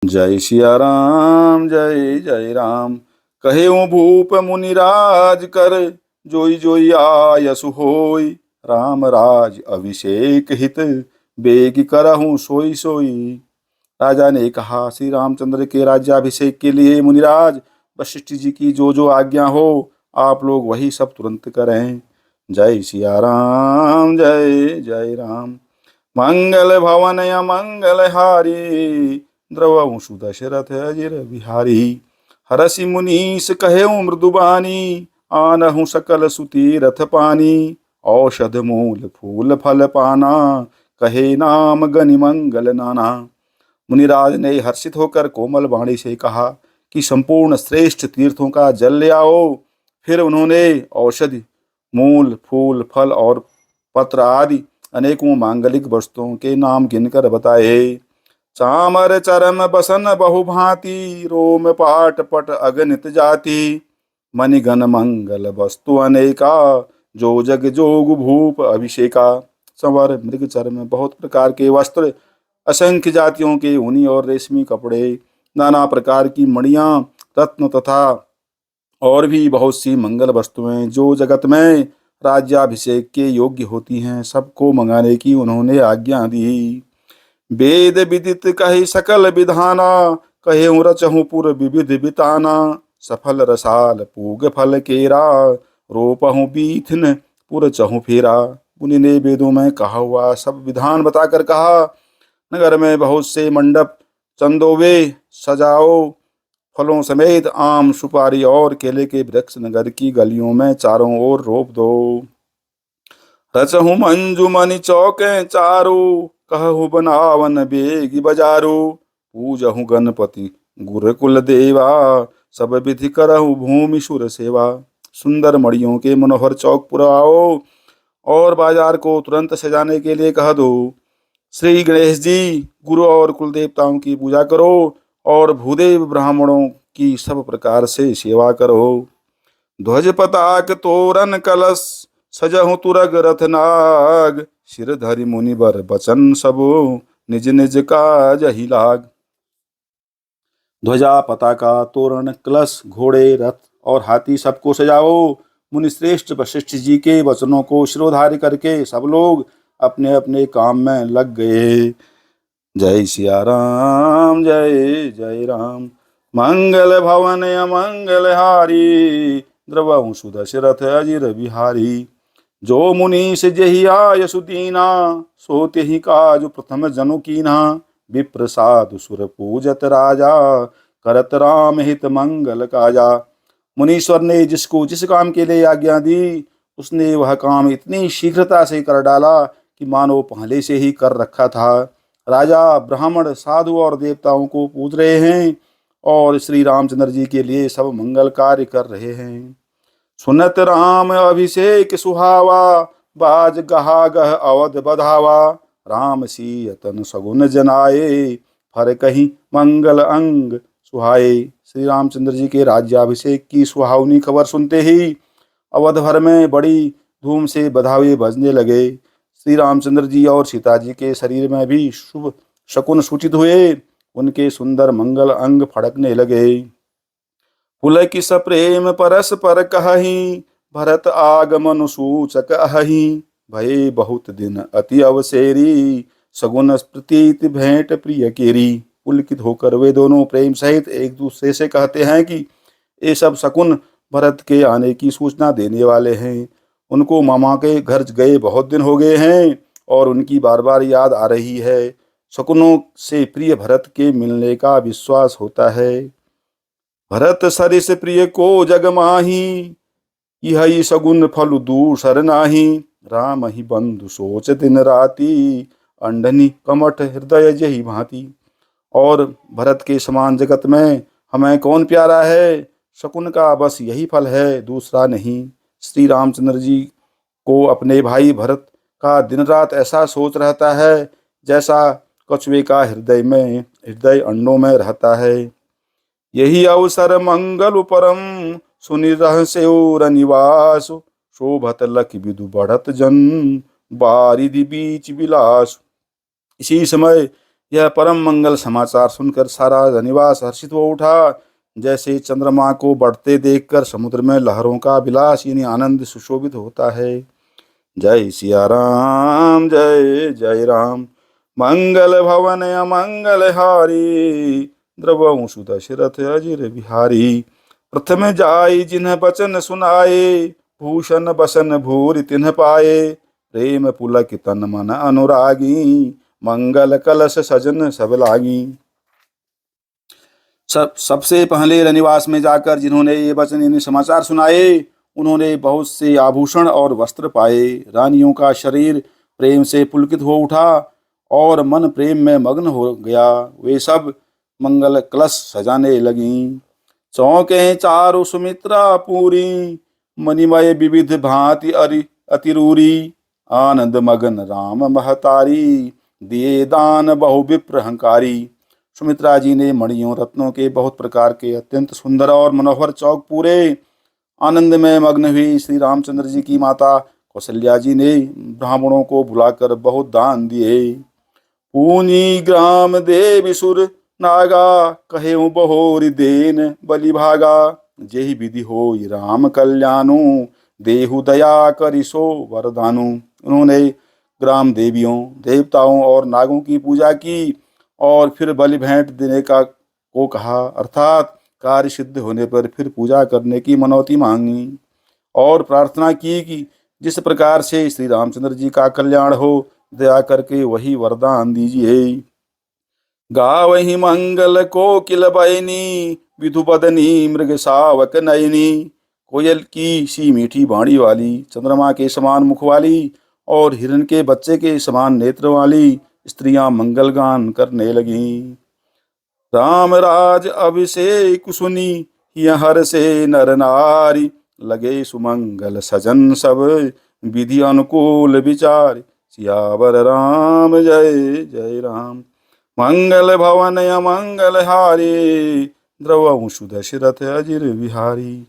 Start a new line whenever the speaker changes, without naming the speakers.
जय सिया राम जय जय राम। कहे भूप मुनिराज कर, जोई जोई आयसु होय। राम राज अभिषेक हित, बेग करहूँ सोई सोई। राजा ने कहा, श्री रामचंद्र के राज्याभिषेक के लिए मुनिराज वशिष्ठ जी की जो जो आज्ञा हो, आप लोग वही सब तुरंत करें। जय सिया राम जय जय राम। मंगल भवन मंगल हारी, द्रवहु सुदशरथ अजिर बिहारी। हरषि मुनीस कहे मृदुबानी, आनहु सकल सुतीरथ पानी। औषध मूल फूल फल पाना, कहे नाम गनि मंगल नाना। मुनिराज ने हर्षित होकर कोमल वाणी से कहा कि संपूर्ण श्रेष्ठ तीर्थों का जल ले आओ। फिर उन्होंने औषधि मूल फूल फल और पत्र आदि अनेकों मांगलिक वस्तुओं के नाम गिनकर बताए। चामर चरम बसन बहुभांति, रोम पाट पट अगणित जाति। मणिगण मंगल वस्तु अनेका, जो जग जोग भूप अभिषेका। संवर मृग चर्म बहुत प्रकार के वस्त्र, असंख्य जातियों के ऊनी और रेशमी कपड़े, नाना प्रकार की मणियां, रत्न तथा और भी बहुत सी मंगल वस्तुएं जो जगत में राज्याभिषेक के योग्य होती हैं, सबको मंगाने की उन्होंने आज्ञा दी। वेद विदित कहे सकल विधाना, कहे रचहु पुर विविध बिताना। सफल रसाल पूग फल केरा, रोपहु बीथिन पुर चहु फेरा। मुनि ने वेदों में कहा हुआ सब विधान बताकर कहा, नगर में बहुत से मंडप चंदोवे सजाओ। फलों समेत आम सुपारी और केले के वृक्ष नगर की गलियों में चारों ओर रोप दो। रचहु मंजुमनि चौके चारो, कहु बनावन बेगी बजारो। पूजहु गणपति गुरुकुल देवा, सब विधि करहु भूमि सुर सेवा। सुंदर मड़ियों के मनोहर चौक पुराओ, और बाजार को तुरंत सजाने के लिए कह दो। श्री गणेश जी, गुरु और कुल देवताओं की पूजा करो, और भूदेव ब्राह्मणों की सब प्रकार से सेवा करो। ध्वज पताक तोरण कलश, सजहु तुरग रथ नाग। सिर धरि मुनि बर बचन सबो, निज निज काज ही लाग। ध्वजा पताका तोरण कलश घोड़े रथ और हाथी सबको सजाओ। मुनि श्रेष्ठ वशिष्ठ जी के वचनों को शिरोधार्य करके सब लोग अपने अपने काम में लग गए। जय सिया राम जय जय राम। मंगल भवन अमंगल हारी, द्रवहु सुदशरथ अजिर बिहारी। जो मुनीस जेहि आयसु दीना, सो तेहि काज प्रथम जनु कीन्हा। विप्र साधु सुर पूजत राजा, करत राम हित मंगल काजा। मुनीश्वर ने जिसको जिस काम के लिए आज्ञा दी, उसने वह काम इतनी शीघ्रता से कर डाला कि मानो पहले से ही कर रखा था। राजा ब्राह्मण साधु और देवताओं को पूज रहे हैं, और श्री रामचंद्र जी के लिए सब मंगल कार्य कर रहे हैं। सुनत राम अभिषेक सुहावा, बाज गहा गह अवध बधावा। राम सीयतन सगुन जनाए, फर कहीं मंगल अंग सुहाए। श्री रामचंद्र जी के राज्याभिषेक की सुहावनी खबर सुनते ही अवध भर में बड़ी धूम से बधावे बजने लगे। श्री रामचंद्र जी और सीता जी के शरीर में भी शुभ शकुन सूचित हुए। उनके सुंदर मंगल अंग फड़कने लगे। पुलकित प्रेम परस्पर कहहीं, भरत आगमन सूचक अहहीं। भये बहुत दिन अति अवसेरी, सगुन प्रतीत भेंट प्रिय केरी। पुलकित होकर वे दोनों प्रेम सहित एक दूसरे से कहते हैं कि ये सब शकुन भरत के आने की सूचना देने वाले हैं। उनको मामा के घर गए बहुत दिन हो गए हैं, और उनकी बार बार याद आ रही है। शकुनों से प्रिय भरत के मिलने का विश्वास होता है। भरत सरिस प्रिय को जग माही, यही सगुन फल दूसर नाही। राम ही बंधु सोच दिन राती, अंडनी कमठ हृदय जही भांति। और भरत के समान जगत में हमें कौन प्यारा है। शकुन का बस यही फल है, दूसरा नहीं। श्री रामचंद्र जी को अपने भाई भरत का दिन रात ऐसा सोच रहता है, जैसा कछुए का हृदय अंडों में रहता है। यही अवसर मंगल परम, सुनि रहस्य और निवास। शोभत लख विदु बढ़त जन, बारिधि बीच विलास। इसी समय यह परम मंगल समाचार सुनकर सारा धनिवास हर्षित हो उठा। जैसे चंद्रमा को बढ़ते देखकर समुद्र में लहरों का विलास यानी आनंद सुशोभित होता है। जय सिया राम, जय जय राम। मंगल भवन अमंगल हारी, द्रवंशु दशरथ अजिर बिहारी। प्रथम जाई जिन्ह बचन सुनाए, भूषण बसन भूरि तिन्ह पाए। प्रेम पुलक तन मन अनुरागी, मंगल कलश सजन सब लागी। सबसे पहले रनिवास में जाकर जिन्होंने ये वचन यानी समाचार सुनाए, उन्होंने बहुत से आभूषण और वस्त्र पाए। रानियों का शरीर प्रेम से पुलकित हो उठा और मन प्रेम में मग्न हो गया। वे सब मंगल कलश सजाने लगीं। चौके चारु सुमित्रा पूरी, मणिमय विविध भांति अतिरूरी। आनंद मगन राम महतारी, दिए दान बहु विप्र हंकारी। सुमित्रा जी ने मणियों रत्नों के बहुत प्रकार के अत्यंत सुंदर और मनोहर चौक पूरे। आनंद में मग्न हुई श्री रामचंद्र जी की माता कौशल्या जी ने ब्राह्मणों को बुलाकर बहुत दान दिए। पूनी ग्राम देवी सुर नागा, कहे बहोरी देन बलि भागा। जेहि विधि होई राम कल्याणु, देहु दया करिसो वरदानु। उन्होंने ग्राम देवियों, देवताओं और नागों की पूजा की और फिर बलि भेंट देने को कहा, अर्थात कार्य सिद्ध होने पर फिर पूजा करने की मनौती मांगी और प्रार्थना की कि जिस प्रकार से श्री रामचंद्र जी का कल्याण हो, दया करके वही वरदान दीजिए। गावहि मंगल कोकिल बयनी, विधु बदनी मृग सावक नयनी। कोयल की सी मीठी बाणी वाली, चंद्रमा के समान मुख वाली और हिरण के बच्चे के समान नेत्र वाली स्त्रियां मंगल गान करने लगीं। राम राज अभिषेक सुनी, हर से नर नारी। लगे सुमंगल सजन सब, विधि अनुकूल विचार। सियावर राम, जय जय राम। मंगल भवन अमंगल हारी, द्रवंशु दशरथ अजिर बिहारी।